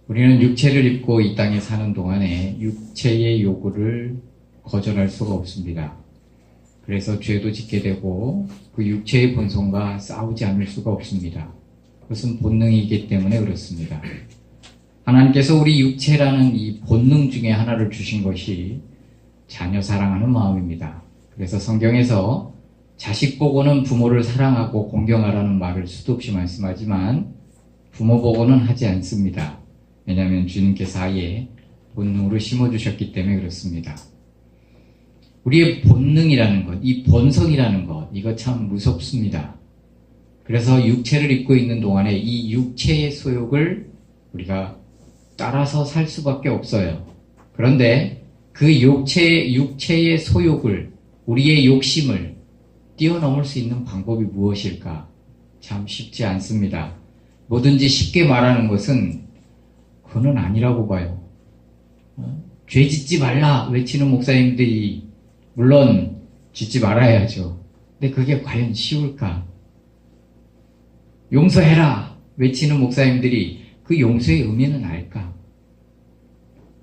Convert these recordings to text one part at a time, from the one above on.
우리는 육체를 입고 이 땅에 사는 동안에 육체의 요구를 거절할 수가 없습니다. 그래서 죄도 짓게 되고 그 육체의 본성과 싸우지 않을 수가 없습니다. 그것은 본능이기 때문에 그렇습니다. 하나님께서 우리 육체라는 이 본능 중에 하나를 주신 것이 자녀 사랑하는 마음입니다. 그래서 성경에서 자식 보고는 부모를 사랑하고 공경하라는 말을 수도 없이 말씀하지만 부모 보고는 하지 않습니다. 왜냐하면 주님께서 아예 본능으로 심어주셨기 때문에 그렇습니다. 우리의 본능이라는 것, 이 본성이라는 것, 이거 참 무섭습니다. 그래서 육체를 입고 있는 동안에 이 육체의 소욕을 우리가 따라서 살 수밖에 없어요. 그런데 그 육체의 소욕을, 우리의 욕심을 뛰어넘을 수 있는 방법이 무엇일까? 참 쉽지 않습니다. 뭐든지 쉽게 말하는 것은 그거는 아니라고 봐요. 죄 짓지 말라 외치는 목사님들이 물론 짓지 말아야죠. 근데 그게 과연 쉬울까? 용서해라 외치는 목사님들이 그 용서의 의미는 알까?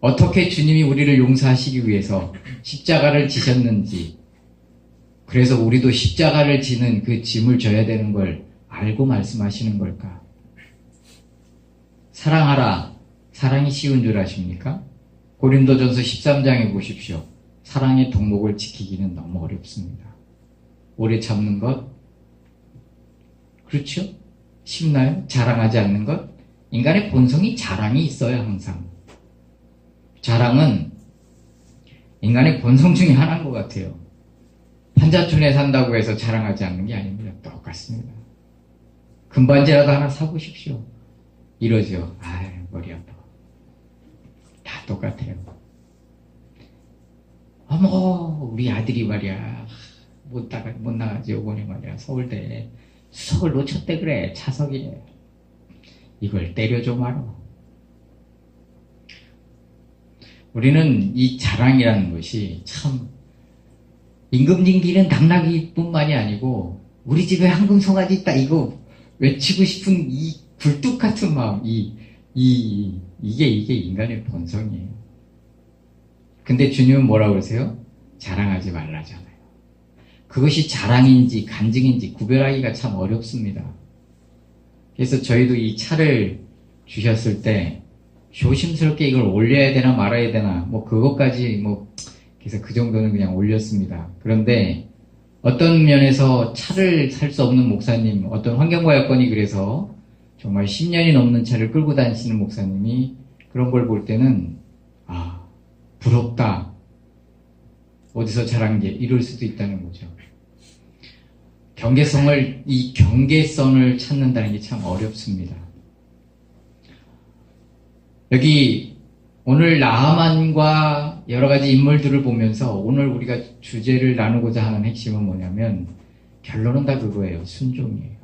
어떻게 주님이 우리를 용서하시기 위해서 십자가를 지셨는지, 그래서 우리도 십자가를 지는 그 짐을 져야 되는 걸 알고 말씀하시는 걸까? 사랑하라, 사랑이 쉬운 줄 아십니까? 고린도전서 13장에 보십시오. 사랑의 덕목을 지키기는 너무 어렵습니다. 오래 참는 것, 그렇죠? 쉽나요? 자랑하지 않는 것? 인간의 본성이 자랑이 있어요, 항상. 자랑은 인간의 본성 중에 하나인 것 같아요. 판자촌에 산다고 해서 자랑하지 않는 게 아닙니다. 똑같습니다. 금반지라도 하나 사보십시오. 이러죠. 아이, 머리 아파. 다 똑같아요. 어머, 우리 아들이 말이야. 못 나가지, 요번에 말이야. 서울대 수석을 놓쳤대 그래, 차석이에. 이걸 때려줘 말어. 우리는 이 자랑이라는 것이 참, 임금님기는 당나귀뿐만이 아니고 우리 집에 황금송아지 있다 이거 외치고 싶은 이 굴뚝 같은 마음, 이게 인간의 본성이에요. 근데 주님은 뭐라고 그러세요? 자랑하지 말라잖아요. 그것이 자랑인지 간증인지 구별하기가 참 어렵습니다. 그래서 저희도 이 차를 주셨을 때 조심스럽게 이걸 올려야 되나 말아야 되나 그것까지 그래서 그 정도는 그냥 올렸습니다. 그런데 어떤 면에서 차를 살 수 없는 목사님, 어떤 환경과 여건이 그래서 정말 10년이 넘는 차를 끌고 다니시는 목사님이 그런 걸 볼 때는 부럽다. 어디서 자란 게 이럴 수도 있다는 거죠. 경계선을 찾는다는 게 참 어렵습니다. 여기 오늘 나하만과 여러 가지 인물들을 보면서 오늘 우리가 주제를 나누고자 하는 핵심은 뭐냐면 결론은 다 그거예요. 순종이에요.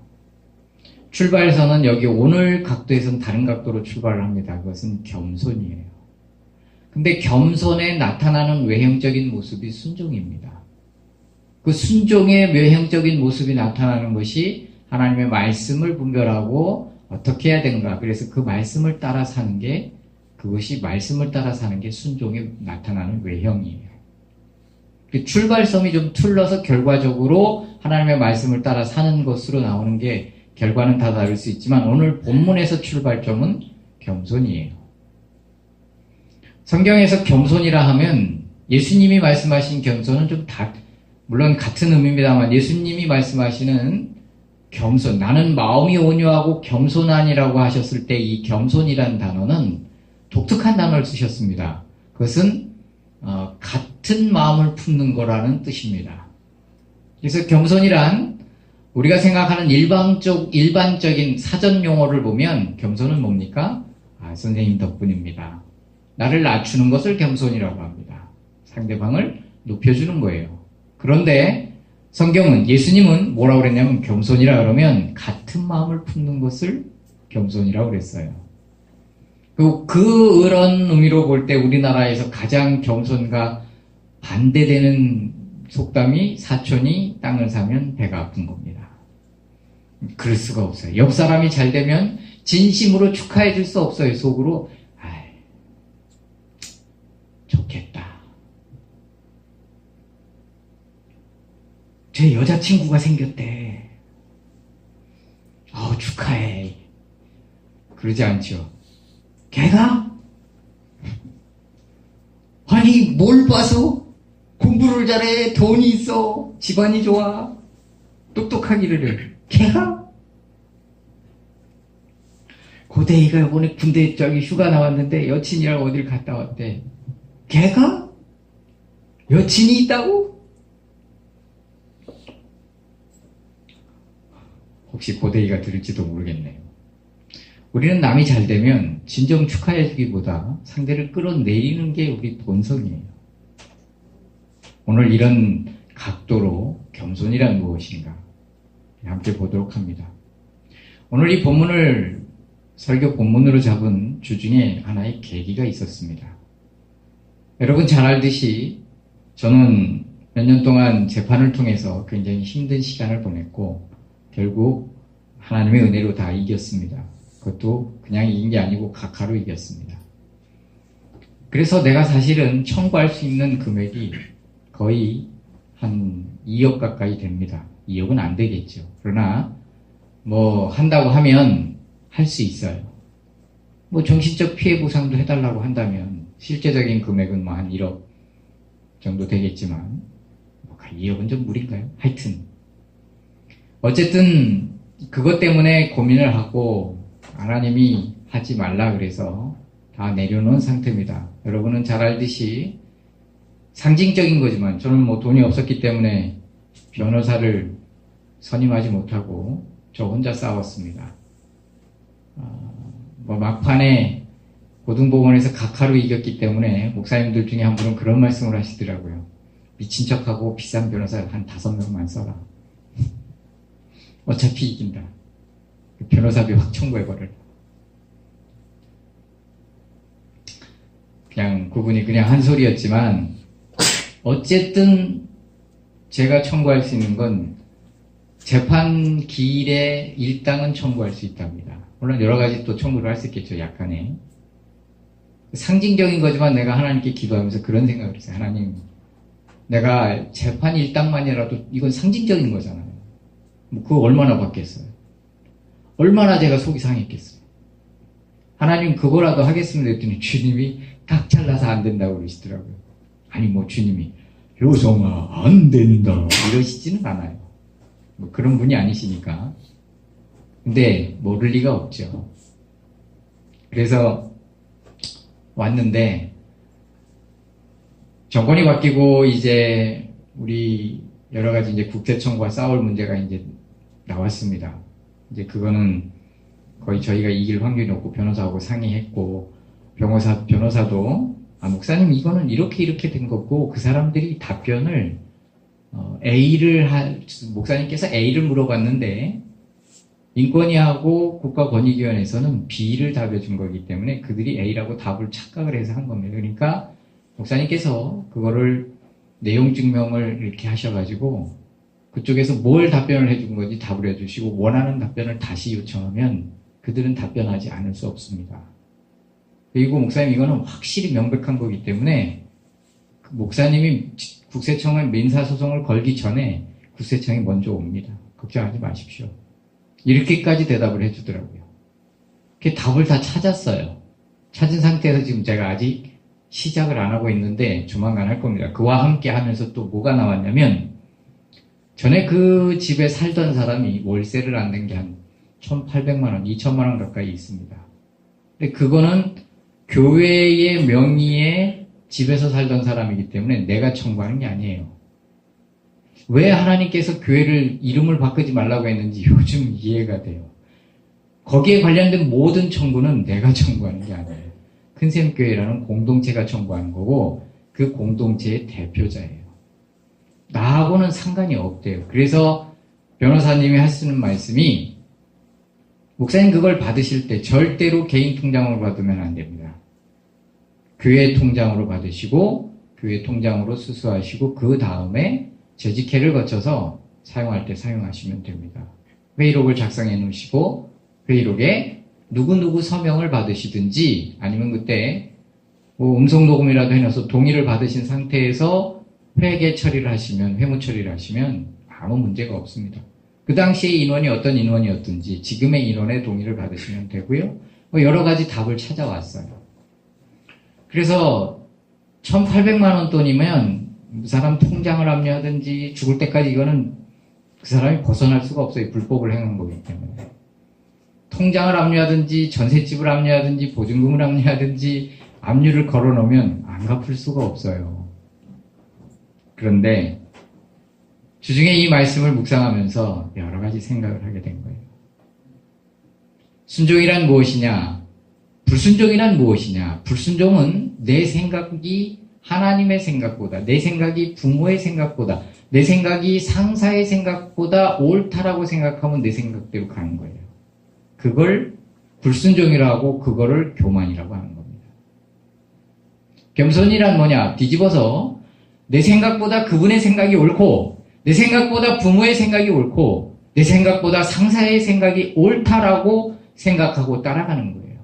출발선은 여기 오늘 각도에서는 다른 각도로 출발을 합니다. 그것은 겸손이에요. 근데 겸손에 나타나는 외형적인 모습이 순종입니다. 그 순종의 외형적인 모습이 나타나는 것이 하나님의 말씀을 분별하고 어떻게 해야 되는가. 그래서 그 말씀을 따라 사는 게 순종에 나타나는 외형이에요. 그 출발점이 좀 틀려서 결과적으로 하나님의 말씀을 따라 사는 것으로 나오는 게 결과는 다 다를 수 있지만 오늘 본문에서 출발점은 겸손이에요. 성경에서 겸손이라 하면 예수님이 말씀하신 겸손은 물론 같은 의미입니다만 예수님이 말씀하시는 겸손, 나는 마음이 온유하고 겸손하니라고 하셨을 때 이 겸손이라는 단어는 독특한 단어를 쓰셨습니다. 그것은 같은 마음을 품는 거라는 뜻입니다. 그래서 겸손이란 우리가 생각하는 일반적인 사전 용어를 보면 겸손은 뭡니까? 선생님 덕분입니다. 나를 낮추는 것을 겸손이라고 합니다. 상대방을 높여주는 거예요. 그런데 성경은, 예수님은 뭐라고 그랬냐면 겸손이라 그러면 같은 마음을 품는 것을 겸손이라고 그랬어요. 그런 의미로 볼 때 우리나라에서 가장 겸손과 반대되는 속담이 사촌이 땅을 사면 배가 아픈 겁니다. 그럴 수가 없어요. 옆 사람이 잘 되면 진심으로 축하해 줄 수 없어요. 속으로 제 여자친구가 생겼대. 축하해. 그러지 않죠. 걔가? 아니, 뭘 봐서? 공부를 잘해, 돈이 있어, 집안이 좋아, 똑똑하기를 해. 걔가? 고대이가 이번에 군대 휴가 나왔는데 여친이랑 어딜 갔다 왔대. 걔가? 여친이 있다고? 혹시 고대이가 들을지도 모르겠네요. 우리는 남이 잘 되면 진정 축하해주기보다 상대를 끌어내리는 게 우리 본성이에요. 오늘 이런 각도로 겸손이란 무엇인가 함께 보도록 합니다. 오늘 이 본문을 설교 본문으로 잡은 주중에 하나의 계기가 있었습니다. 여러분 잘 알듯이 저는 몇 년 동안 재판을 통해서 굉장히 힘든 시간을 보냈고 결국 하나님의 은혜로 다 이겼습니다. 그것도 그냥 이긴 게 아니고 각하로 이겼습니다. 그래서 내가 사실은 청구할 수 있는 금액이 거의 한 2억 가까이 됩니다. 2억은 안 되겠죠. 그러나 한다고 하면 할 수 있어요. 정신적 피해 보상도 해달라고 한다면 실제적인 금액은 한 1억 정도 되겠지만 2억은 좀 무리인가요? 하여튼 어쨌든 그것 때문에 고민을 하고 하나님이 하지 말라 그래서 다 내려놓은 상태입니다. 여러분은 잘 알듯이 상징적인 거지만 저는 돈이 없었기 때문에 변호사를 선임하지 못하고 저 혼자 싸웠습니다. 막판에 고등법원에서 각하로 이겼기 때문에 목사님들 중에 한 분은 그런 말씀을 하시더라고요. 미친 척하고 비싼 변호사 한 5명만 써라. 어차피 이긴다. 변호사비 확 청구해버려라. 그분이 그냥 한 소리였지만 어쨌든 제가 청구할 수 있는 건 재판 기일에 일당은 청구할 수 있답니다. 물론 여러 가지 또 청구를 할 수 있겠죠. 약간의 상징적인 거지만 내가 하나님께 기도하면서 그런 생각을 했어요. 하나님, 내가 재판 일당만이라도 이건 상징적인 거잖아요. 그거 얼마나 받겠어요? 얼마나 제가 속이 상했겠어요? 하나님 그거라도 하겠습니다 했더니 주님이 딱 잘라서 안 된다고 그러시더라고요. 아니 주님이 효성아 안 된다 이러시지는 않아요. 그런 분이 아니시니까. 근데 모를 리가 없죠. 그래서 왔는데 정권이 바뀌고 이제 우리 여러 가지 이제 국세청과 싸울 문제가 이제 나왔습니다. 이제 그거는 거의 저희가 이길 확률이 높고 변호사하고 상의했고 변호사도 목사님 이거는 이렇게 된 거고 그 사람들이 답변을 목사님께서 A를 물어봤는데 인권위하고 국가권익위원회에서는 B를 답해준 거기 때문에 그들이 A라고 답을 착각을 해서 한 겁니다. 그러니까 목사님께서 그거를 내용 증명을 이렇게 하셔가지고 그쪽에서 뭘 답변을 해준 건지 답을 해주시고 원하는 답변을 다시 요청하면 그들은 답변하지 않을 수 없습니다. 그리고 목사님 이거는 확실히 명백한 거기 때문에 목사님이 국세청에 민사소송을 걸기 전에 국세청이 먼저 옵니다. 걱정하지 마십시오. 이렇게까지 대답을 해주더라고요. 그 답을 다 찾았어요. 찾은 상태에서 지금 제가 아직 시작을 안 하고 있는데 조만간 할 겁니다. 그와 함께 하면서 또 뭐가 나왔냐면 전에 그 집에 살던 사람이 월세를 안 낸 게 한 1,800만 원, 2천만 원 가까이 있습니다. 근데 그거는 교회의 명의의 집에서 살던 사람이기 때문에 내가 청구하는 게 아니에요. 왜 하나님께서 교회를 이름을 바꾸지 말라고 했는지 요즘 이해가 돼요. 거기에 관련된 모든 청구는 내가 청구하는 게 아니에요. 큰샘교회라는 공동체가 청구하는 거고 그 공동체의 대표자예요. 나하고는 상관이 없대요. 그래서 변호사님이 하시는 말씀이 목사님 그걸 받으실 때 절대로 개인 통장으로 받으면 안 됩니다. 교회 통장으로 받으시고 교회 통장으로 수수하시고 그 다음에 재직회를 거쳐서 사용할 때 사용하시면 됩니다. 회의록을 작성해 놓으시고 회의록에 누구누구 서명을 받으시든지 아니면 그때 음성 녹음이라도 해놔서 동의를 받으신 상태에서 회계 처리를 하시면 회무 처리를 하시면 아무 문제가 없습니다. 그 당시의 인원이 어떤 인원이었든지 지금의 인원의 동의를 받으시면 되고요. 뭐 여러 가지 답을 찾아왔어요. 그래서 1,800만 원 돈이면 그 사람 통장을 압류하든지 죽을 때까지 이거는 그 사람이 벗어날 수가 없어요. 불법을 행한 거기 때문에. 통장을 압류하든지 전셋집을 압류하든지 보증금을 압류하든지 압류를 걸어놓으면 안 갚을 수가 없어요. 그런데 주중에 이 말씀을 묵상하면서 여러 가지 생각을 하게 된 거예요. 순종이란 무엇이냐? 불순종이란 무엇이냐? 불순종은 내 생각이 하나님의 생각보다, 내 생각이 부모의 생각보다, 내 생각이 상사의 생각보다 옳다라고 생각하면 내 생각대로 가는 거예요. 그걸 불순종이라고 하고 그거를 교만이라고 하는 겁니다. 겸손이란 뭐냐? 뒤집어서 내 생각보다 그분의 생각이 옳고 내 생각보다 부모의 생각이 옳고 내 생각보다 상사의 생각이 옳다라고 생각하고 따라가는 거예요.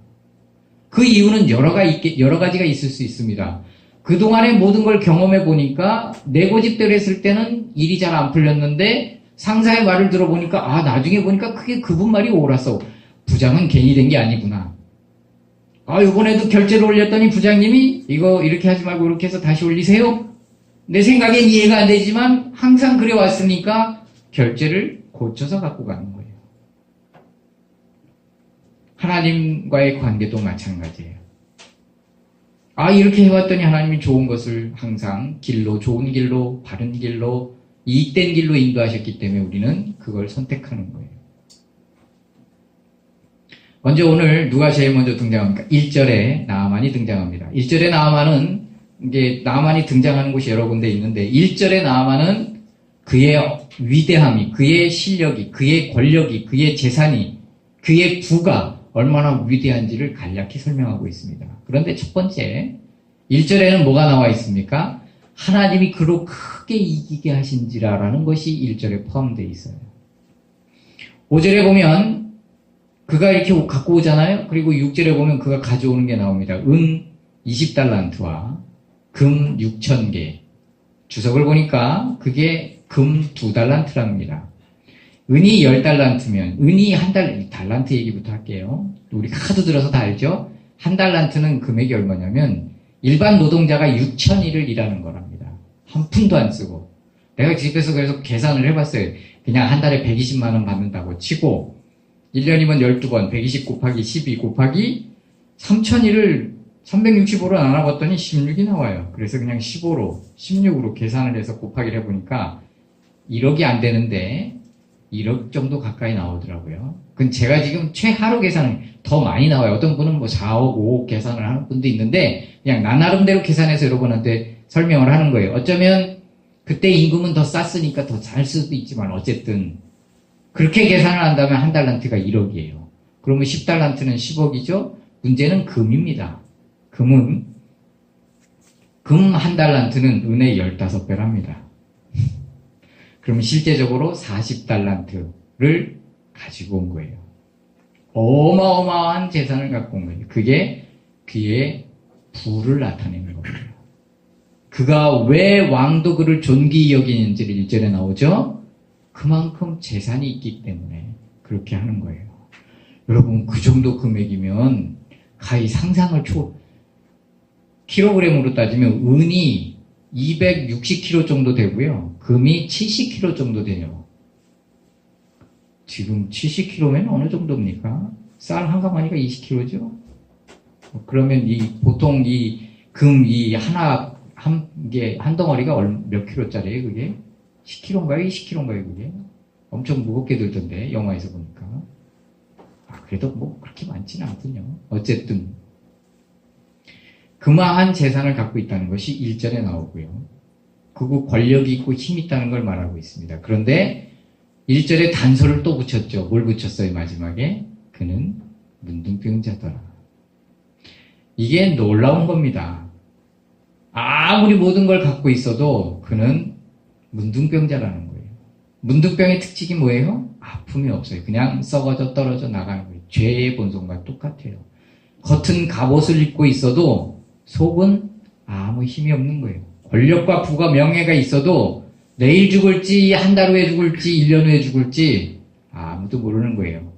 그 이유는 여러 가지가 있을 수 있습니다. 그동안의 모든 걸 경험해 보니까 내 고집대로 했을 때는 일이 잘 안 풀렸는데 상사의 말을 들어보니까 나중에 보니까 그게 그분 말이 옳았어. 부장은 괜히 된 게 아니구나. 이번에도 결제를 올렸더니 부장님이 이거 이렇게 하지 말고 이렇게 해서 다시 올리세요. 내 생각엔 이해가 안 되지만 항상 그래왔으니까 결제를 고쳐서 갖고 가는 거예요. 하나님과의 관계도 마찬가지예요. 이렇게 해왔더니 하나님이 좋은 것을 항상 좋은 길로, 바른 길로, 이익된 길로 인도하셨기 때문에 우리는 그걸 선택하는 거예요. 먼저 오늘 누가 제일 먼저 등장합니까? 1절에 나아만이 등장합니다. 1절에 나아만은 이게 나아만이 등장하는 곳이 여러 군데 있는데 1절에 나아만은 그의 위대함이, 그의 실력이, 그의 권력이, 그의 재산이, 그의 부가 얼마나 위대한지를 간략히 설명하고 있습니다. 그런데 첫 번째 1절에는 뭐가 나와 있습니까? 하나님이 그로 크게 이기게 하신지라라는 것이 1절에 포함되어 있어요. 5절에 보면 그가 이렇게 갖고 오잖아요. 그리고 6절에 보면 그가 가져오는 게 나옵니다. 은 20달란트와 금 6,000개. 주석을 보니까 그게 금 2달란트랍니다. 은이 10달란트면 은이 달란트 얘기부터 할게요. 우리 하도 들어서 다 알죠? 한 달란트는 금액이 얼마냐면 일반 노동자가 6,000일을 일하는 거랍니다. 한 푼도 안 쓰고. 내가 집에서 그래서 계산을 해봤어요. 그냥 한 달에 120만 원 받는다고 치고 1년이면 12번 120 곱하기 12 곱하기 3,000일을 365로 나눠봤더니 16이 나와요. 그래서 그냥 16으로 계산을 해서 곱하기를 해보니까 1억이 안 되는데 1억 정도 가까이 나오더라고요. 그건 제가 지금 최하로 계산을 더 많이 나와요. 어떤 분은 4억, 5억 계산을 하는 분도 있는데 그냥 나 나름대로 계산해서 여러분한테 설명을 하는 거예요. 어쩌면 그때 임금은 더 쌌으니까 더 잘 수도 있지만 어쨌든 그렇게 계산을 한다면 한 달란트가 1억이에요. 그러면 10달란트는 10억이죠? 문제는 금입니다. 금 한 달란트는 은의 15배랍니다. 그러면 실제적으로 40달란트를 가지고 온 거예요. 어마어마한 재산을 갖고 온 거예요. 그게 그의 부를 나타내는 겁니다. 그가 왜 왕도 그를 존귀히 여기는지를 1절에 나오죠? 그만큼 재산이 있기 때문에 그렇게 하는 거예요. 여러분 그 정도 금액이면 가히 상상을 킬로그램으로 따지면 은이 260kg 정도 되고요. 금이 70kg 정도 돼요. 지금 70kg면 어느 정도입니까? 쌀 한 가마니가 20kg죠? 그러면 보통 금 한 덩어리가 몇 킬로짜리예요, 그게? 10kg인가요? 20kg인가요, 그게? 엄청 무겁게 들던데, 영화에서 보니까. 그래도 그렇게 많지는 않군요. 어쨌든. 그마한 재산을 갖고 있다는 것이 1절에 나오고요. 그리고 권력이 있고 힘이 있다는 걸 말하고 있습니다. 그런데 1절에 단서를 또 붙였죠. 뭘 붙였어요, 마지막에? 그는 문둥병자더라. 이게 놀라운 겁니다. 아무리 모든 걸 갖고 있어도 그는 문둥병자라는 거예요. 문둥병의 특징이 뭐예요? 아픔이 없어요. 그냥 썩어져 떨어져 나가는 거예요. 죄의 본성과 똑같아요. 겉은 갑옷을 입고 있어도 속은 아무 힘이 없는 거예요. 권력과 부가 명예가 있어도 내일 죽을지, 한 달 후에 죽을지, 1년 후에 죽을지, 아무도 모르는 거예요.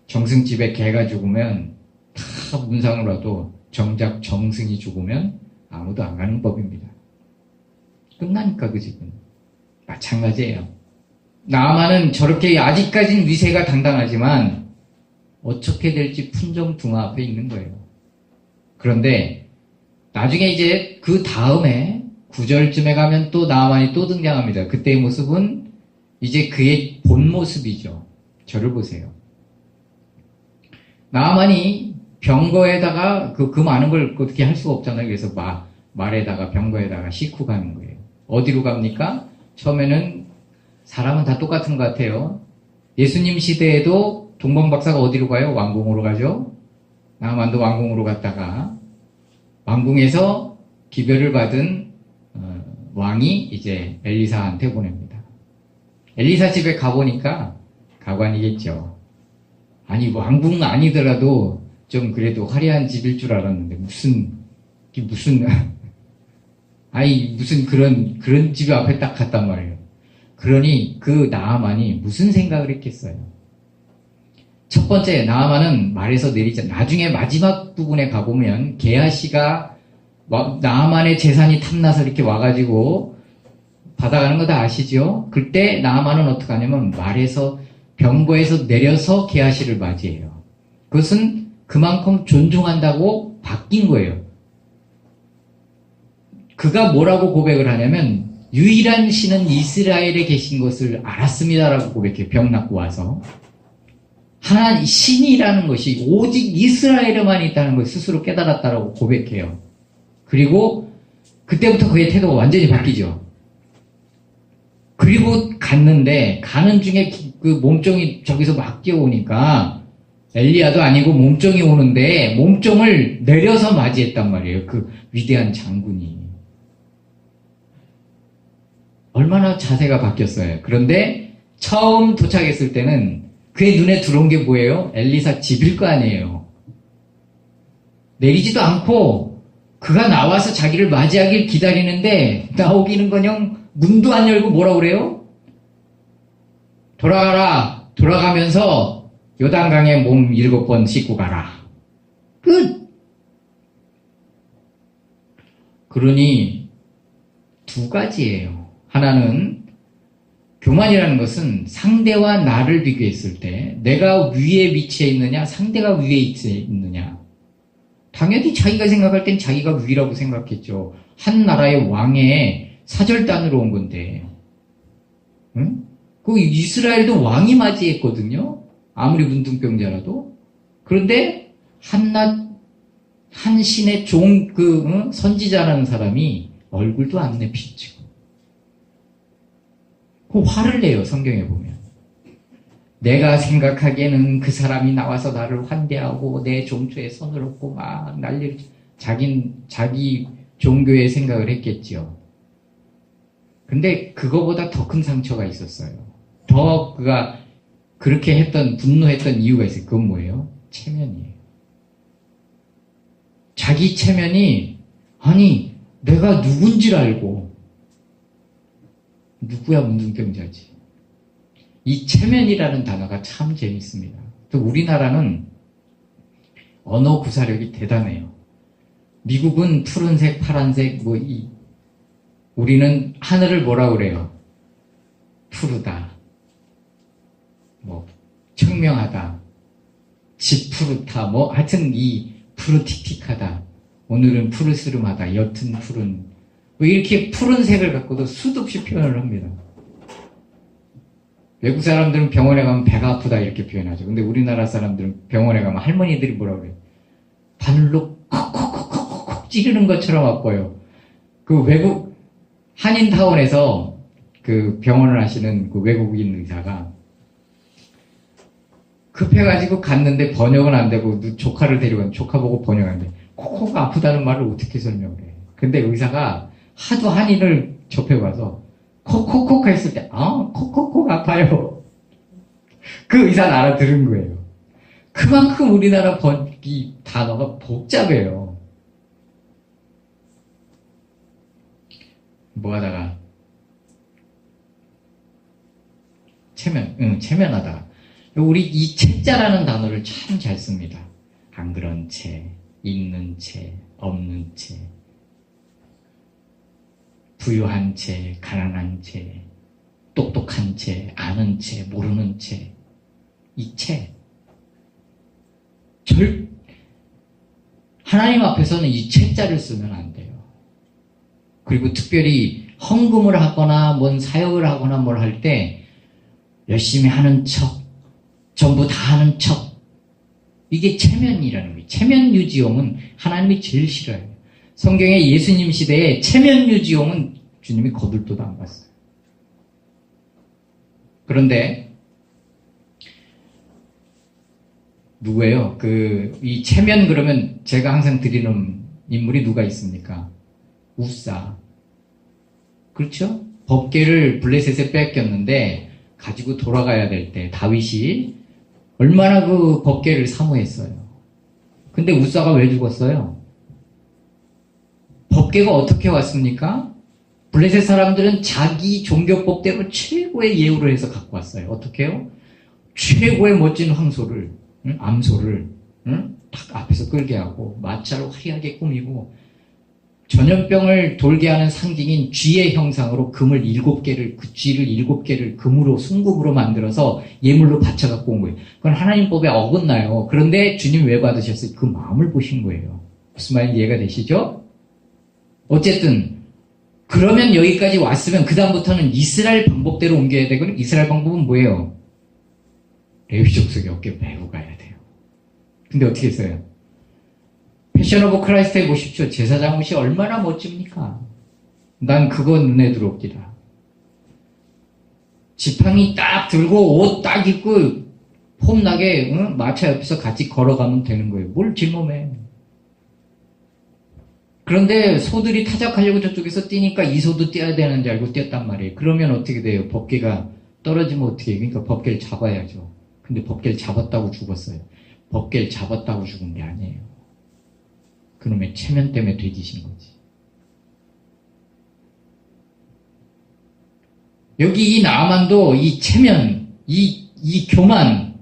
정승집에 개가 죽으면 다 문상으로 와도 정작 정승이 죽으면 아무도 안 가는 법입니다. 끝나니까 그 집은. 마찬가지예요. 나아만은 저렇게 아직까지는 위세가 당당하지만 어떻게 될지 풍정등화 앞에 있는 거예요. 그런데 나중에 이제 그 다음에 9절쯤에 가면 또 나아만이 또 등장합니다. 그때의 모습은 이제 그의 본 모습이죠. 저를 보세요. 나아만이 병거에다가 그 많은 걸 어떻게 할 수가 없잖아요. 그래서 말에다가 병거에다가 싣고 가는 거예요. 어디로 갑니까? 처음에는 사람은 다 똑같은 것 같아요. 예수님 시대에도 동방박사가 어디로 가요? 왕궁으로 가죠. 나아만도 왕궁으로 갔다가 왕궁에서 기별을 받은 왕이 이제 엘리사한테 보냅니다. 엘리사 집에 가보니까 가관이겠죠. 아니 왕궁 아니더라도 좀 그래도 화려한 집일 줄 알았는데 무슨 그런 집 앞에 딱 갔단 말이에요. 그러니 그 나아만이 무슨 생각을 했겠어요. 첫 번째, 나아만은 말에서 내리자. 나중에 마지막 부분에 가보면 게하시가 나아만의 재산이 탐나서 이렇게 와가지고 받아가는 거 다 아시죠? 그때 나아만은 어떻게 하냐면 말에서 병거에서 내려서 게하시를 맞이해요. 그것은 그만큼 존중한다고 바뀐 거예요. 그가 뭐라고 고백을 하냐면 유일한 신은 이스라엘에 계신 것을 알았습니다라고 고백해요. 병 낫고 와서. 하나님 신이라는 것이 오직 이스라엘에만 있다는 걸 스스로 깨달았다라고 고백해요. 그리고 그때부터 그의 태도가 완전히 바뀌죠. 그리고 갔는데 가는 중에 그 몸종이 저기서 막 뛰어오니까 엘리야도 아니고 몸종이 오는데 몸종을 내려서 맞이했단 말이에요. 그 위대한 장군이. 얼마나 자세가 바뀌었어요. 그런데 처음 도착했을 때는 그의 눈에 들어온 게 뭐예요? 엘리사 집일 거 아니에요. 내리지도 않고 그가 나와서 자기를 맞이하길 기다리는데 나오기는커녕 문도 안 열고 뭐라 그래요? 돌아가라. 돌아가면서 요단강에 몸 7번 씻고 가라. 끝. 그러니 두 가지예요. 하나는 교만이라는 것은 상대와 나를 비교했을 때 내가 위에 위치해 있느냐 상대가 위에 위치해 있느냐. 당연히 자기가 생각할 땐 자기가 위라고 생각했죠. 한 나라의 왕의 사절단으로 온 건데 응? 그 이스라엘도 왕이 맞이했거든요. 아무리 문둥병자라도. 그런데 한낱 한 신의 선지자라는 사람이 얼굴도 안 내비치고 그 화를 내요. 성경에 보면 내가 생각하기에는 그 사람이 나와서 나를 환대하고 내 종초에 손을 얹고 막 난리를 자기 종교의 생각을 했겠지요. 근데 그거보다 더 큰 상처가 있었어요. 더 그가 그렇게 분노했던 이유가 있어요. 그건 뭐예요? 체면이에요. 자기 체면이 아니 내가 누군지를 알고 누구야 문둥병자지. 이 체면이라는 단어가 참 재밌습니다. 또 우리나라는 언어 구사력이 대단해요. 미국은 푸른색, 파란색, 우리는 하늘을 뭐라 그래요? 푸르다. 청명하다. 지푸르타. 하여튼 이 푸르틱틱하다. 오늘은 푸르스름하다. 옅은 푸른. 이렇게 푸른색을 갖고도 수도 없이 표현을 합니다. 외국 사람들은 병원에 가면 배가 아프다 이렇게 표현하죠. 근데 우리나라 사람들은 병원에 가면 할머니들이 뭐라 그래요? 바늘로 콕콕콕콕콕 찌르는 것처럼 아파요. 그 외국 한인타운에서 그 병원을 하시는 그 외국인 의사가 급해가지고 갔는데 번역은 안 되고 조카를 데리고 조카 보고 번역하는데 콕콕 아프다는 말을 어떻게 설명을 해. 근데 의사가 하도 한인을 접해봐서 콕콕콕 했을 때 콕콕콕 아파요. 그 의사는 알아들은 거예요. 그만큼 우리나라 이 단어가 복잡해요. 뭐 하다가 체면하다. 우리 이 채자라는 단어를 참 잘 씁니다. 안 그런 채, 있는 채, 없는 채, 부유한 채, 가난한 채, 똑똑한 채, 아는 채, 모르는 채. 이 채. 하나님 앞에서는 이 채자를 쓰면 안 돼요. 그리고 특별히 헌금을 하거나 뭔 사역을 하거나 뭘 할 때 열심히 하는 척, 전부 다 하는 척. 이게 체면이라는 거예요. 체면 유지용은 하나님이 제일 싫어해요. 성경에 예수님 시대에 체면 유지용은 주님이 거들떠도 안 봤어요. 그런데 누구예요? 이 체면 그러면 제가 항상 드리는 인물이 누가 있습니까? 우사. 그렇죠? 법궤를 블레셋에 뺏겼는데 가지고 돌아가야 될 때 다윗이 얼마나 그 법궤를 사모했어요. 근데 우사가 왜 죽었어요? 법궤가 어떻게 왔습니까? 블레셋 사람들은 자기 종교법대로 최고의 예우를 해서 갖고 왔어요. 어떻게 해요? 최고의 멋진 황소를, 암소를 딱 앞에서 끌게 하고 마차로 화려하게 꾸미고 전염병을 돌게 하는 상징인 쥐의 형상으로 금을 7개를, 그 쥐를 7개를 금으로, 순금으로 만들어서 예물로 바쳐 갖고 온 거예요. 그건 하나님 법에 어긋나요. 그런데 주님 왜 받으셨어요? 그 마음을 보신 거예요. 무슨 말인지 이해가 되시죠? 어쨌든, 그러면 여기까지 왔으면 그다음부터는 이스라엘 방법대로 옮겨야 되거든요. 이스라엘 방법은 뭐예요? 레위 족속의 어깨 메고 가야 돼요. 근데 어떻게 했어요? 패션 오브 크라이스트에 보십시오. 제사장 옷이 얼마나 멋집니까? 난 그거 눈에 들어옵니다. 지팡이 딱 들고 옷 딱 입고 폼나게 마차 옆에서 같이 걸어가면 되는 거예요. 뭘 질몸해. 그런데 소들이 타작하려고 저쪽에서 뛰니까 이 소도 뛰어야 되는 줄 알고 뛰었단 말이에요. 그러면 어떻게 돼요? 법궤가 떨어지면 어떻게 해요? 그러니까 법궤를 잡아야죠. 근데 법궤를 잡았다고 죽었어요. 법궤를 잡았다고 죽은 게 아니에요. 그놈의 체면 때문에 뒤지신 거지. 여기 이 나아만도 이 체면, 이 교만,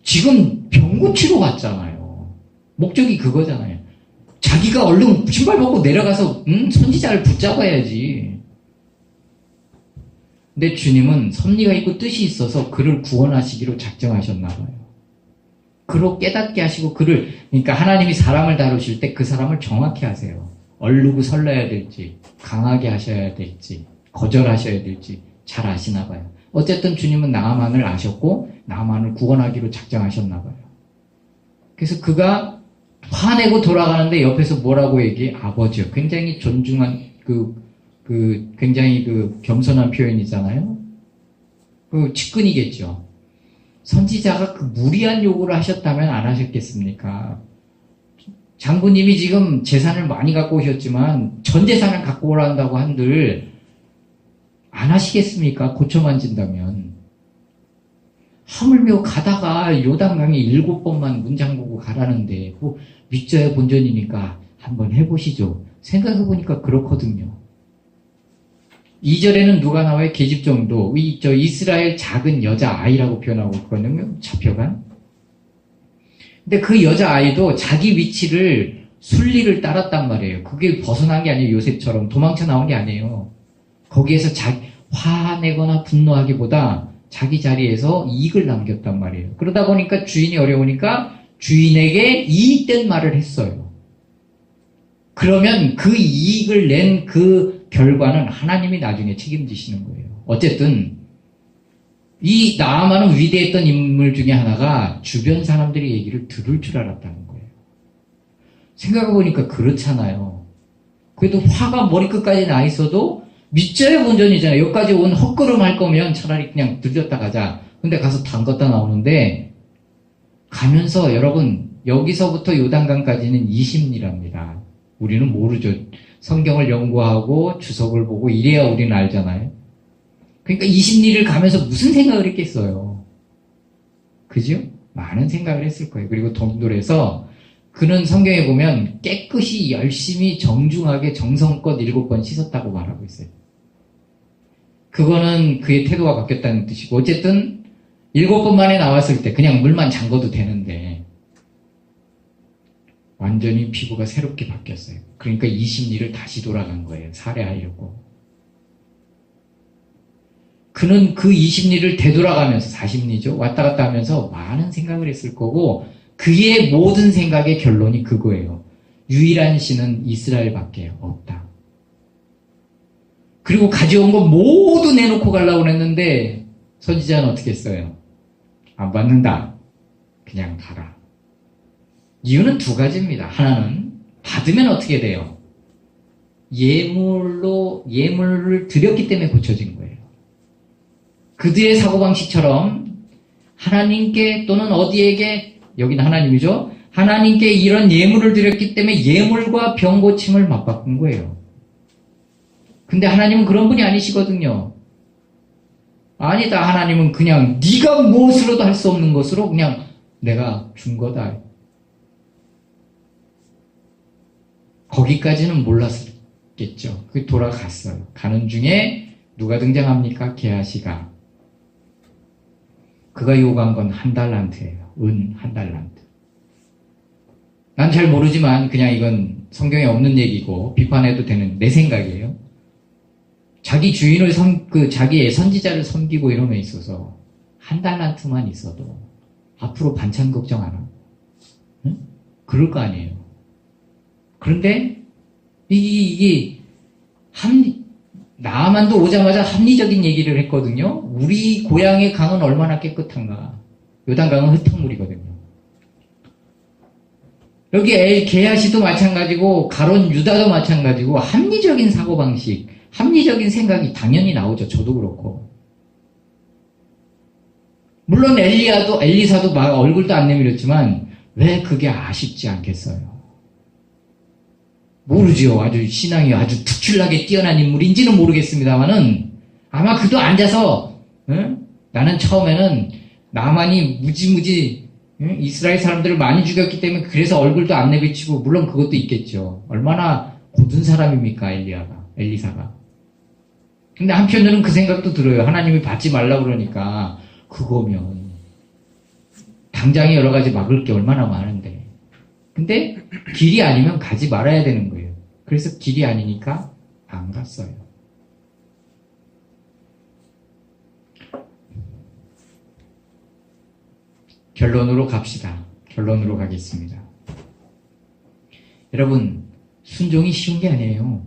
지금 병 고치러 갔잖아요. 목적이 그거잖아요. 자기가 얼른 신발 벗고 내려가서 선지자를 붙잡아야지. 근데 주님은 섭리가 있고 뜻이 있어서 그를 구원하시기로 작정하셨나 봐요. 그로 깨닫게 하시고 그러니까 하나님이 사람을 다루실 때 그 사람을 정확히 하세요. 얼르고 설러야 될지, 강하게 하셔야 될지, 거절하셔야 될지 잘 아시나 봐요. 어쨌든 주님은 나아만을 아셨고 나아만을 구원하기로 작정하셨나 봐요. 그래서 그가 화내고 돌아가는데 옆에서 뭐라고 얘기해? 아버지요. 굉장히 존중한 굉장히 겸손한 표현이잖아요. 측근이겠죠. 선지자가 무리한 요구를 하셨다면 안 하셨겠습니까? 장군님이 지금 재산을 많이 갖고 오셨지만 전 재산을 갖고 오란다고 한들 안 하시겠습니까? 고쳐 만진다면. 하물며 가다가 요단강에 7번만 문 잠그고 가라는데 믿져야 본전이니까 한번 해보시죠. 생각해보니까 그렇거든요. 2절에는 누가 나와요? 계집종도. 이스라엘 작은 여자아이라고 표현하고 있거든요. 잡혀간. 근데 그 여자아이도 자기 위치를 순리를 따랐단 말이에요. 그게 벗어난 게 아니에요. 요셉처럼 도망쳐 나온 게 아니에요. 거기에서 화내거나 분노하기보다 자기 자리에서 이익을 남겼단 말이에요. 그러다 보니까 주인이 어려우니까 주인에게 이익된 말을 했어요. 그러면 그 이익을 낸 그 결과는 하나님이 나중에 책임지시는 거예요. 어쨌든 이 나아만은 위대했던 인물 중에 하나가 주변 사람들의 얘기를 들을 줄 알았다는 거예요. 생각해보니까 그렇잖아요. 그래도 화가 머리끝까지 나 있어도 믿져야 본전이잖아요. 여기까지 온 헛걸음 할 거면 차라리 그냥 들렸다 가자. 근데 가서 담갔다 나오는데 가면서 여러분 여기서부터 요단강까지는 20리랍니다. 우리는 모르죠. 성경을 연구하고 주석을 보고 이래야 우리는 알잖아요. 그러니까 20리를 가면서 무슨 생각을 했겠어요. 그죠? 많은 생각을 했을 거예요. 그리고 동돌에서 그는 성경에 보면 깨끗이 열심히 정중하게 정성껏 7번 씻었다고 말하고 있어요. 그거는 그의 태도가 바뀌었다는 뜻이고, 어쨌든 7번 만에 나왔을 때 그냥 물만 잠궈도 되는데 완전히 피부가 새롭게 바뀌었어요. 그러니까 이 심리를 다시 돌아간 거예요. 살해하려고. 그는 그 이 심리를 되돌아가면서, 사심리죠. 왔다 갔다 하면서 많은 생각을 했을 거고, 그의 모든 생각의 결론이 그거예요. 유일한 신은 이스라엘밖에 없다. 그리고 가져온 거 모두 내놓고 가려고 했는데 선지자는 어떻게 했어요? 안 받는다. 그냥 가라. 이유는 두 가지입니다. 하나는 받으면 어떻게 돼요? 예물을 드렸기 때문에 고쳐진 거예요. 그들의 사고방식처럼 하나님께 또는 어디에게, 여기는 하나님이죠. 하나님께 이런 예물을 드렸기 때문에 예물과 병 고침을 맞바꾼 거예요. 근데 하나님은 그런 분이 아니시거든요. 아니다. 하나님은 그냥 네가 무엇으로도 할 수 없는 것으로 그냥 내가 준 거다. 거기까지는 몰랐겠죠. 그 돌아갔어요. 가는 중에 누가 등장합니까? 게하시가. 그가 요구한 건 1달란트예요. 은 1달란트. 난 잘 모르지만 그냥 이건 성경에 없는 얘기고 비판해도 되는 내 생각이에요. 자기 주인을 자기의 선지자를 섬기고 이런 데 있어서 1달란트만 있어도 앞으로 반찬 걱정 안 하고, 응? 그럴 거 아니에요. 그런데 나아만도 오자마자 합리적인 얘기를 했거든요. 우리 고향의 강은 얼마나 깨끗한가. 요단강은 흙탕물이거든요. 여기 게하시도 마찬가지고 가론 유다도 마찬가지고 합리적인 사고방식, 합리적인 생각이 당연히 나오죠. 저도 그렇고. 물론 엘리사도 막 얼굴도 안 내밀었지만 왜 그게 아쉽지 않겠어요? 모르지요. 아주 신앙이 아주 특출나게 뛰어난 인물인지는 모르겠습니다만은 아마 그도 앉아서, 응? 나는 처음에는 나만이 무지무지, 응? 이스라엘 사람들을 많이 죽였기 때문에 그래서 얼굴도 안 내비치고, 물론 그것도 있겠죠. 얼마나 고든 사람입니까, 엘리사가. 근데 한편으로는 그 생각도 들어요. 하나님이 받지 말라고 그러니까 그거면 당장에 여러 가지 막을 게 얼마나 많은데. 근데 길이 아니면 가지 말아야 되는 거예요. 그래서 길이 아니니까 안 갔어요. 결론으로 갑시다. 결론으로 가겠습니다. 여러분, 순종이 쉬운 게 아니에요.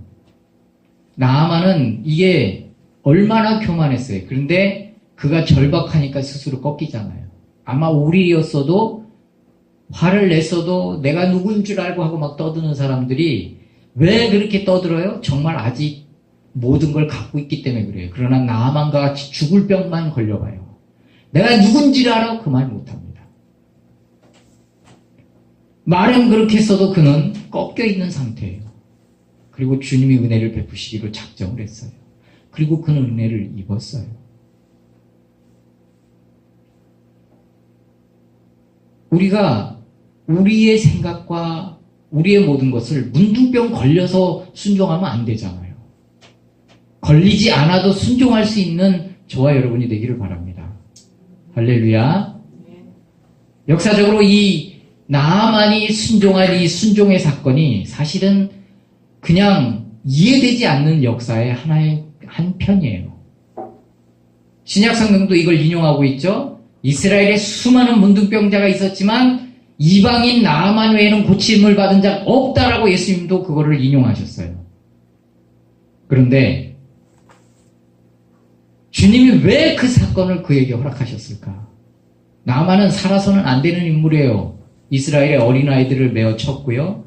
나아만은 이게 얼마나 교만했어요. 그런데 그가 절박하니까 스스로 꺾이잖아요. 아마 우리였어도 화를 냈어도 내가 누군 줄 알고 하고 막 떠드는 사람들이 왜 그렇게 떠들어요? 정말 아직 모든 걸 갖고 있기 때문에 그래요. 그러나 나아만과 같이 죽을 병만 걸려봐요. 내가 누군지를 알아? 그 말 못합니다. 말은 그렇게 했어도 그는 꺾여 있는 상태예요. 그리고 주님이 은혜를 베푸시기로 작정을 했어요. 그리고 그는 은혜를 입었어요. 우리가 우리의 생각과 우리의 모든 것을 문둥병 걸려서 순종하면 안 되잖아요. 걸리지 않아도 순종할 수 있는 저와 여러분이 되기를 바랍니다. 할렐루야. 역사적으로 이 나아만이 순종한 이 순종의 사건이 사실은 그냥 이해되지 않는 역사의 한 편이에요. 신약성경도 이걸 인용하고 있죠. 이스라엘에 수많은 문둥병자가 있었지만 이방인 나아만 외에는 고침을 받은 자가 없다라고 예수님도 그거를 인용하셨어요. 그런데 주님이 왜 그 사건을 그에게 허락하셨을까? 나아만은 살아서는 안 되는 인물이에요. 이스라엘의 어린아이들을 메어 쳤고요.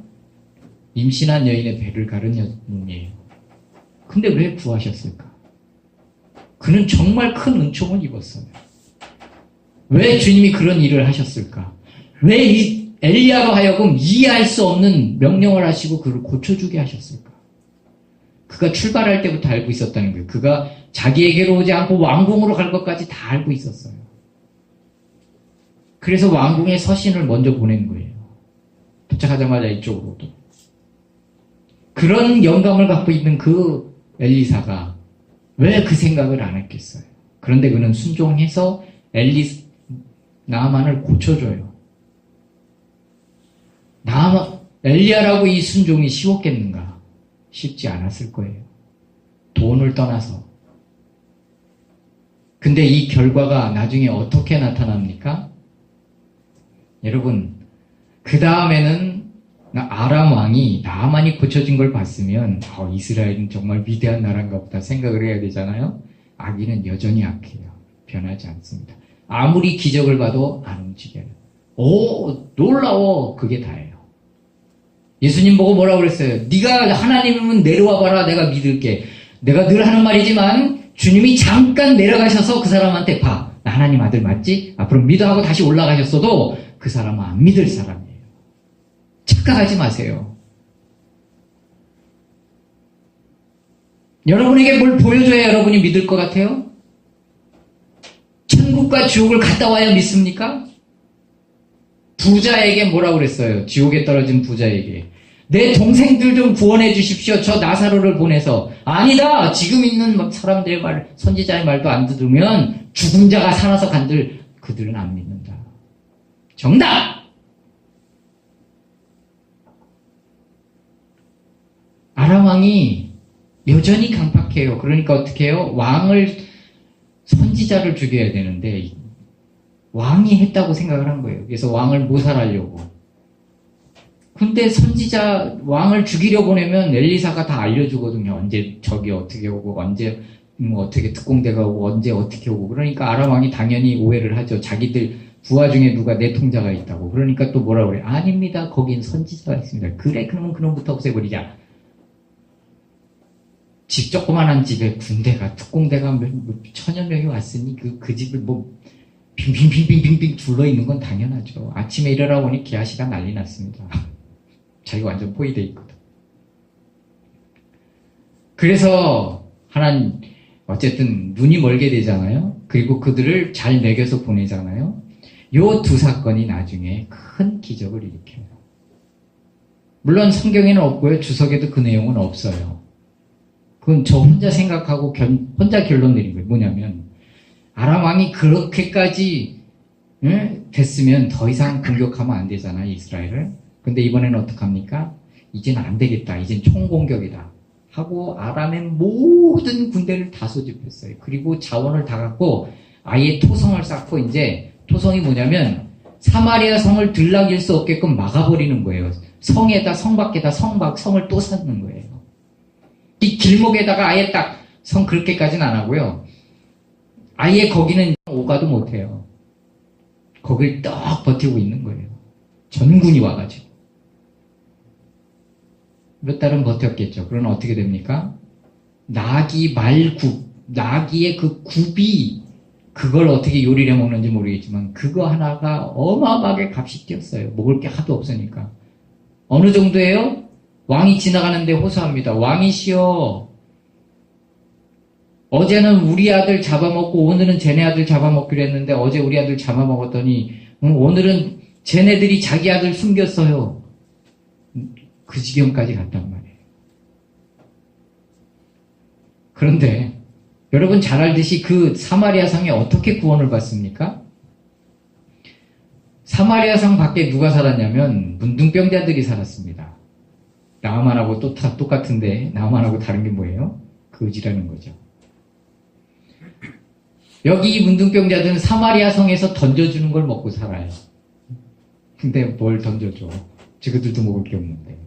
임신한 여인의 배를 가른 여인이에요. 근데 왜 구하셨을까? 그는 정말 큰 은총을 입었어요. 왜 주님이 그런 일을 하셨을까? 왜 이 엘리야로 하여금 이해할 수 없는 명령을 하시고 그를 고쳐주게 하셨을까? 그가 출발할 때부터 알고 있었다는 거예요. 그가 자기에게로 오지 않고 왕궁으로 갈 것까지 다 알고 있었어요. 그래서 왕궁에 서신을 먼저 보낸 거예요. 도착하자마자 이쪽으로도. 그런 영감을 갖고 있는 그 엘리사가 왜 그 생각을 안 했겠어요? 그런데 그는 순종해서 나아만을 고쳐줘요. 엘리야라고 이 순종이 쉬웠겠는가? 쉽지 않았을 거예요. 돈을 떠나서. 근데 이 결과가 나중에 어떻게 나타납니까? 여러분, 그 다음에는 아람 왕이 나아만이 고쳐진 걸 봤으면 이스라엘은 정말 위대한 나라인가 보다 생각을 해야 되잖아요. 악인은 여전히 악해요. 변하지 않습니다. 아무리 기적을 봐도 안 움직여요. 놀라워. 그게 다예요. 예수님 보고 뭐라고 그랬어요? 네가 하나님이면 내려와 봐라. 내가 믿을게. 내가 늘 하는 말이지만 주님이 잠깐 내려가셔서 그 사람한테 봐. 나 하나님 아들 맞지? 앞으로 믿어 하고 다시 올라가셨어도 그 사람은 안 믿을 사람이에요. 착각하지 마세요. 여러분에게 뭘 보여줘야 여러분이 믿을 것 같아요? 천국과 지옥을 갔다 와야 믿습니까? 부자에게 뭐라고 그랬어요? 지옥에 떨어진 부자에게. 내 동생들 좀 구원해 주십시오. 저 나사로를 보내서. 아니다. 지금 있는 사람들의 말, 선지자의 말도 안 들으면 죽은 자가 살아서 간들 그들은 안 믿는다. 정답! 아람 왕이 여전히 강팍해요. 그러니까 어떻게 해요? 선지자를 죽여야 되는데 왕이 했다고 생각을 한 거예요. 그래서 왕을 모살하려고. 근데 왕을 죽이려 보내면 엘리사가 다 알려주거든요. 언제 적이 어떻게 오고, 언제 어떻게 특공대가 오고, 언제 어떻게 오고. 그러니까 아람 왕이 당연히 오해를 하죠. 자기들 부하 중에 누가 내통자가 있다고. 그러니까 또 뭐라 그래? 아닙니다. 거긴 선지자가 있습니다. 그래, 그러면 그놈부터 없애버리자. 집 조그만한 집에 군대가, 특공대가 천여 명이 왔으니 그 집을 빙빙빙빙빙빙 둘러있는 건 당연하죠. 아침에 일어나 보니 기아씨가 난리 났습니다. 자기가 완전 포위돼 있거든. 그래서 하나님 어쨌든 눈이 멀게 되잖아요. 그리고 그들을 잘 먹여서 보내잖아요. 요 두 사건이 나중에 큰 기적을 일으켜요. 물론 성경에는 없고요. 주석에도 그 내용은 없어요. 그건 저 혼자 생각하고 혼자 결론 내린 거예요. 뭐냐면 아람 왕이 그렇게까지 됐으면 더 이상 공격하면 안 되잖아요. 이스라엘을. 근데 이번에는 어떡합니까? 이제는 안 되겠다. 이젠 총공격이다. 하고 아람의 모든 군대를 다 소집했어요. 그리고 자원을 다 갖고 아예 토성을 쌓고 이제 토성이 뭐냐면 사마리아 성을 들락일 수 없게끔 막아버리는 거예요. 성에다 성 밖에다 성을 또 쌓는 거예요. 이 길목에다가 아예 딱 성 그렇게까지는 안 하고요. 아예 거기는 오가도 못해요. 거길 딱 버티고 있는 거예요. 전군이 와가지고. 몇 달은 버텼겠죠. 그러면 어떻게 됩니까? 나기의 그 굽이 그걸 어떻게 요리를 해 먹는지 모르겠지만 그거 하나가 어마어마하게 값이 뛰었어요. 먹을 게 하도 없으니까. 어느 정도예요? 왕이 지나가는데 호소합니다. 왕이시여, 어제는 우리 아들 잡아먹고 오늘은 쟤네 아들 잡아먹기로 했는데 어제 우리 아들 잡아먹었더니 오늘은 쟤네들이 자기 아들 숨겼어요. 그 지경까지 갔단 말이에요. 그런데 여러분 잘 알듯이 그 사마리아 성에 어떻게 구원을 받습니까? 사마리아 성 밖에 누가 살았냐면 문둥병자들이 살았습니다. 나아만하고 또 다 똑같은데 나아만하고 다른 게 뭐예요? 거지라는 거죠. 여기 이 문둥병자들은 사마리아 성에서 던져주는 걸 먹고 살아요. 근데 뭘 던져줘? 저들도 먹을 게 없는데.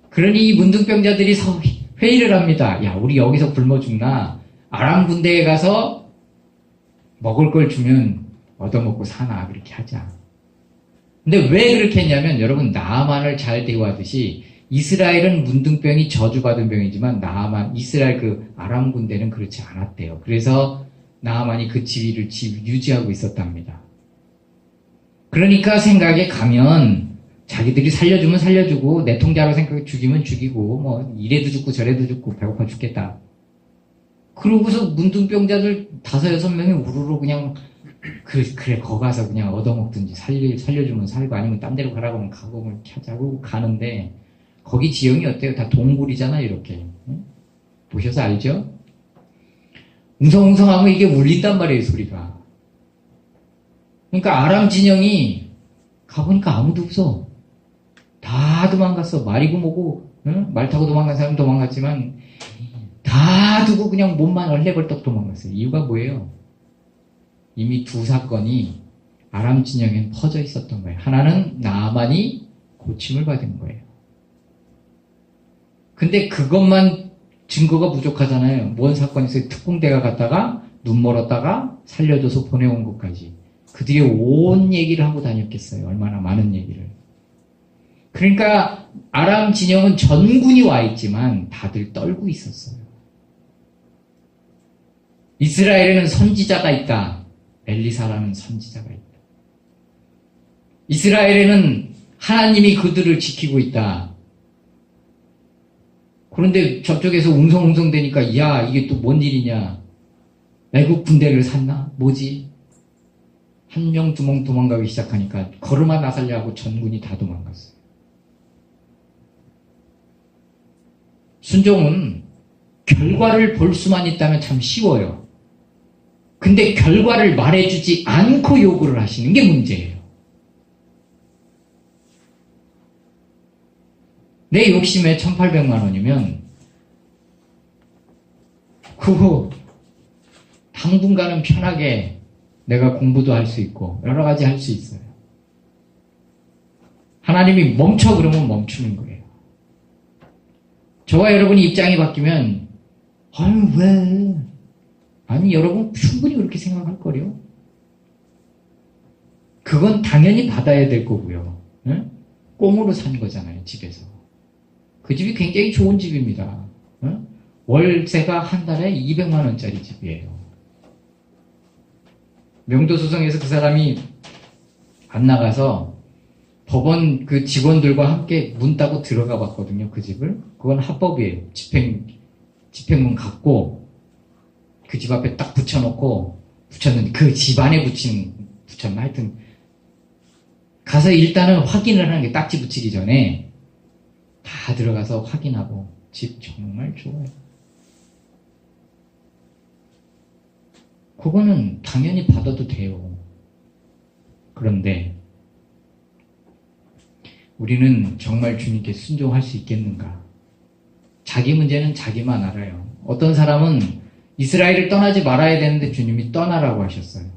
그러니 이 문둥병자들이 회의를 합니다. 야, 우리 여기서 굶어 죽나? 아람 군대에 가서 먹을 걸 주면 얻어먹고 사나? 그렇게 하자. 근데 왜 그렇게 했냐면 여러분 나아만을 잘 대우하듯이 이스라엘은 문둥병이 저주받은 병이지만 이스라엘 그 아람 군대는 그렇지 않았대요. 그래서 나아만이 그 지위를 유지하고 있었답니다. 그러니까 생각에 가면 자기들이 살려주면 살려주고 내통자로 생각해 죽이면 죽이고 뭐 이래도 죽고 저래도 죽고 배고파 죽겠다. 그러고서 문둥병자들 5-6명이 우르르 그냥 그래 거 가서 그냥 얻어먹든지 살려주면 살고 아니면 딴 데로 가라고 하면 가고 이렇게 하자고 가는데 거기 지형이 어때요? 다 동굴이잖아 이렇게. 보셔서 알죠? 웅성웅성하면 이게 울린단 말이에요, 소리가. 그러니까 아람 진영이 가보니까 아무도 없어. 다 도망갔어. 말이고 뭐고, 응? 말 타고 도망간 사람 도망갔지만 다 두고 그냥 몸만 얼레벌떡 도망갔어요. 이유가 뭐예요? 이미 두 사건이 아람 진영엔 퍼져 있었던 거예요. 하나는 나아만이 고침을 받은 거예요. 근데 그것만 증거가 부족하잖아요. 뭔 사건이 있어요? 특공대가 갔다가 눈 멀었다가 살려줘서 보내온 것까지. 그들이 온 얘기를 하고 다녔겠어요. 얼마나 많은 얘기를. 그러니까 아람 진영은 전군이 와 있지만 다들 떨고 있었어요. 이스라엘에는 선지자가 있다. 엘리사라는 선지자가 있다. 이스라엘에는 하나님이 그들을 지키고 있다. 그런데 저쪽에서 웅성웅성 되니까 야 이게 또 뭔 일이냐. 애국 군대를 샀나? 뭐지? 한 명 두 명 도망가기 시작하니까 걸음아 나살려 하고 전군이 다 도망갔어요. 순종은 결과를 볼 수만 있다면 참 쉬워요. 근데 결과를 말해주지 않고 요구를 하시는 게 문제예요. 내 욕심에 1,800만 원이면 그 후 당분간은 편하게 내가 공부도 할 수 있고 여러 가지 할 수 있어요. 하나님이 멈춰 그러면 멈추는 거예요. 저와 여러분이 입장이 바뀌면 아유 왜? 아니 여러분 충분히 그렇게 생각할 거요. 그건 당연히 받아야 될 거고요. 응? 꽁으로 산 거잖아요. 집에서. 그 집이 굉장히 좋은 집입니다. 응? 월세가 한 달에 200만 원짜리 집이에요. 명도소송에서 그 사람이 안 나가서 법원 그 직원들과 함께 문 따고 들어가 봤거든요. 그 집을. 그건 합법이에요. 집행문 갖고 그 집 앞에 딱 붙였는데 그 집 안에 붙였나 하여튼 가서 일단은 확인을 하는 게 딱지 붙이기 전에 다 들어가서 확인하고 집 정말 좋아요. 그거는 당연히 받아도 돼요. 그런데 우리는 정말 주님께 순종할 수 있겠는가? 자기 문제는 자기만 알아요. 어떤 사람은 이스라엘을 떠나지 말아야 되는데 주님이 떠나라고 하셨어요.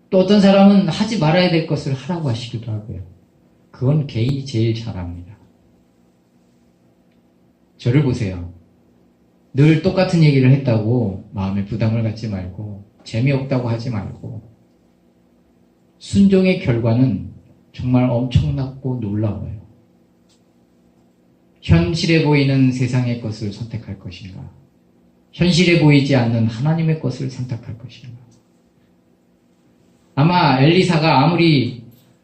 또 어떤 사람은 하지 말아야 될 것을 하라고 하시기도 하고요. 그건 개인이 제일 잘 압니다. 저를 보세요. 늘 똑같은 얘기를 했다고 마음에 부담을 갖지 말고 재미없다고 하지 말고 순종의 결과는 정말 엄청나고 놀라워요. 현실에 보이는 세상의 것을 선택할 것인가? 현실에 보이지 않는 하나님의 것을 선택할 것인가? 아마 엘리사가 아무리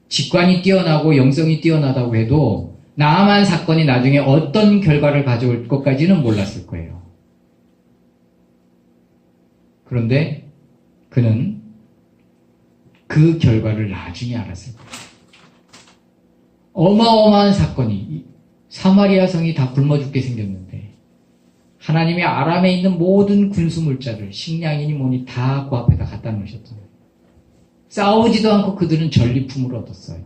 직관이 뛰어나고 영성이 뛰어나다고 해도 나아만 사건이 나중에 어떤 결과를 가져올 것까지는 몰랐을 거예요. 그런데 그는 그 결과를 나중에 알았을 거예요. 어마어마한 사건이 사마리아 성이 다 굶어 죽게 생겼는데 하나님이 아람에 있는 모든 군수물자를 식량이니 뭐니 다 그 앞에다 갖다 놓으셨잖아요. 싸우지도 않고 그들은 전리품을 얻었어요.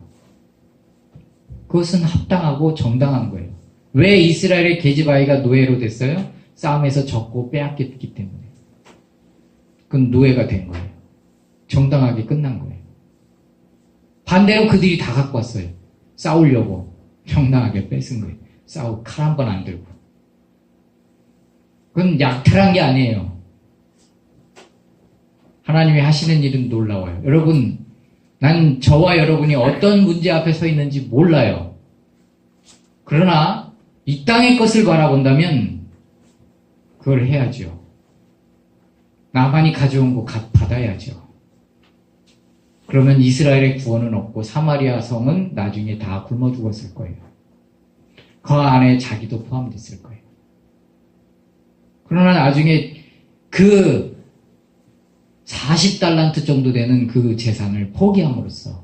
그것은 합당하고 정당한 거예요. 왜 이스라엘의 계집아이가 노예로 됐어요? 싸움에서 졌고 빼앗겼기 때문에. 그건 노예가 된 거예요. 정당하게 끝난 거예요. 반대로 그들이 다 갖고 왔어요. 싸우려고 정당하게 뺏은 거예요. 칼 한 번 안 들고. 그건 약탈한 게 아니에요. 하나님이 하시는 일은 놀라워요. 여러분, 난 저와 여러분이 어떤 문제 앞에 서 있는지 몰라요. 그러나 이 땅의 것을 바라본다면 그걸 해야죠. 나만이 가져온 거 받아야죠. 그러면 이스라엘의 구원은 없고 사마리아 성은 나중에 다 굶어 죽었을 거예요. 그 안에 자기도 포함됐을 거예요. 그러나 나중에 그 40달란트 정도 되는 그 재산을 포기함으로써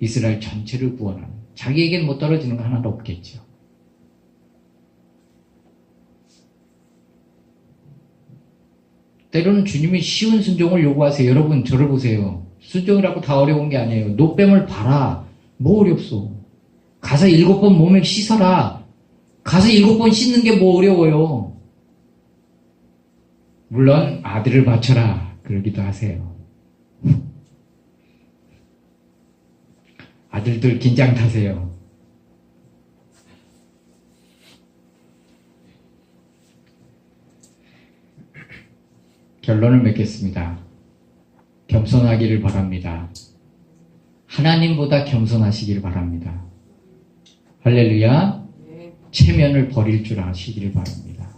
이스라엘 전체를 구원하는, 자기에겐 못 떨어지는 거 하나도 없겠죠. 때로는 주님이 쉬운 순종을 요구하세요. 여러분 저를 보세요. 순종이라고 다 어려운 게 아니에요. 노뱀을 봐라. 뭐 어렵소. 가서 7번 몸에 씻어라. 가서 7번 씻는 게 뭐 어려워요. 물론 아들을 바쳐라. 그러기도 하세요. 아들들 긴장 타세요. 결론을 맺겠습니다. 겸손하기를 바랍니다. 하나님보다 겸손하시기를 바랍니다. 할렐루야. 체면을 버릴 줄 아시기를 바랍니다.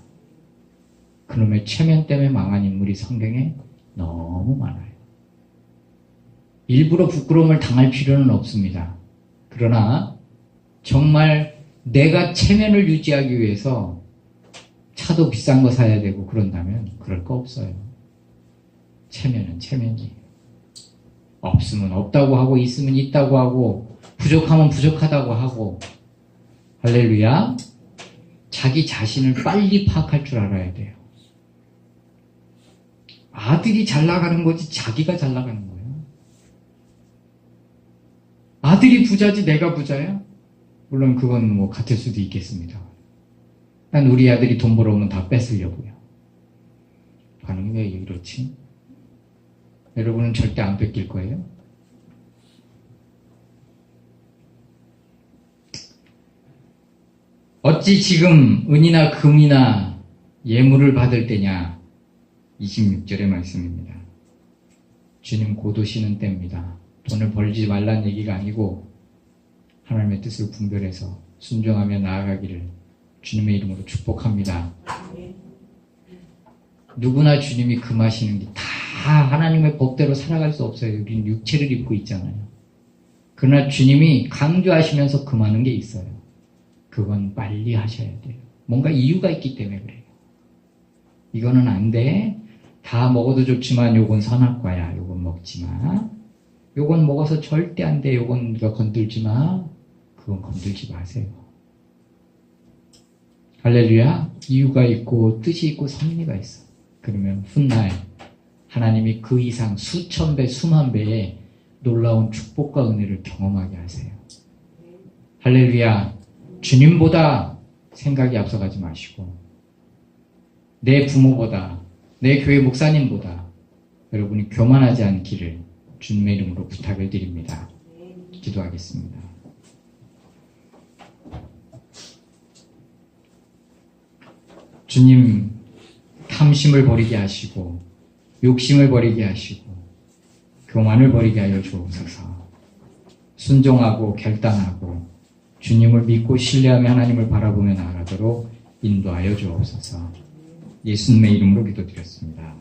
그놈의 체면 때문에 망한 인물이 성경에 너무 많아요. 일부러 부끄러움을 당할 필요는 없습니다. 그러나 정말 내가 체면을 유지하기 위해서 차도 비싼 거 사야 되고 그런다면 그럴 거 없어요. 체면은 체면이에요. 없으면 없다고 하고 있으면 있다고 하고 부족하면 부족하다고 하고 할렐루야. 자기 자신을 빨리 파악할 줄 알아야 돼요. 아들이 잘 나가는 거지 자기가 잘 나가는 거예요. 아들이 부자지 내가 부자야? 물론 그건 뭐 같을 수도 있겠습니다. 난 우리 아들이 돈 벌어오면 다 뺏으려고요. 반응이 왜 이렇지? 여러분은 절대 안 뺏길 거예요. 어찌 지금 은이나 금이나 예물을 받을 때냐? 26절의 말씀입니다. 주님 곧 오시는 때입니다. 돈을 벌지 말라는 얘기가 아니고 하나님의 뜻을 분별해서 순종하며 나아가기를 주님의 이름으로 축복합니다. 누구나 주님이 금하시는 게 다 하나님의 법대로 살아갈 수 없어요. 우리는 육체를 입고 있잖아요. 그러나 주님이 강조하시면서 금하는 게 있어요. 그건 빨리 하셔야 돼요. 뭔가 이유가 있기 때문에 그래요. 이거는 안 돼. 다 먹어도 좋지만 요건 선악과야. 요건 먹지 마. 요건 먹어서 절대 안 돼. 요건 네가 건들지 마. 그건 건들지 마세요. 할렐루야. 이유가 있고 뜻이 있고 섭리가 있어. 그러면 훗날 하나님이 그 이상 수천 배 수만 배의 놀라운 축복과 은혜를 경험하게 하세요. 할렐루야. 주님보다 생각이 앞서가지 마시고 내 부모보다 내 교회 목사님보다 여러분이 교만하지 않기를 주님의 이름으로 부탁을 드립니다. 기도하겠습니다. 주님, 탐심을 버리게 하시고 욕심을 버리게 하시고 교만을 버리게 하여 주옵소서. 순종하고 결단하고 주님을 믿고 신뢰하며 하나님을 바라보며 나아가도록 인도하여 주옵소서. 예수님의 이름으로 기도드렸습니다.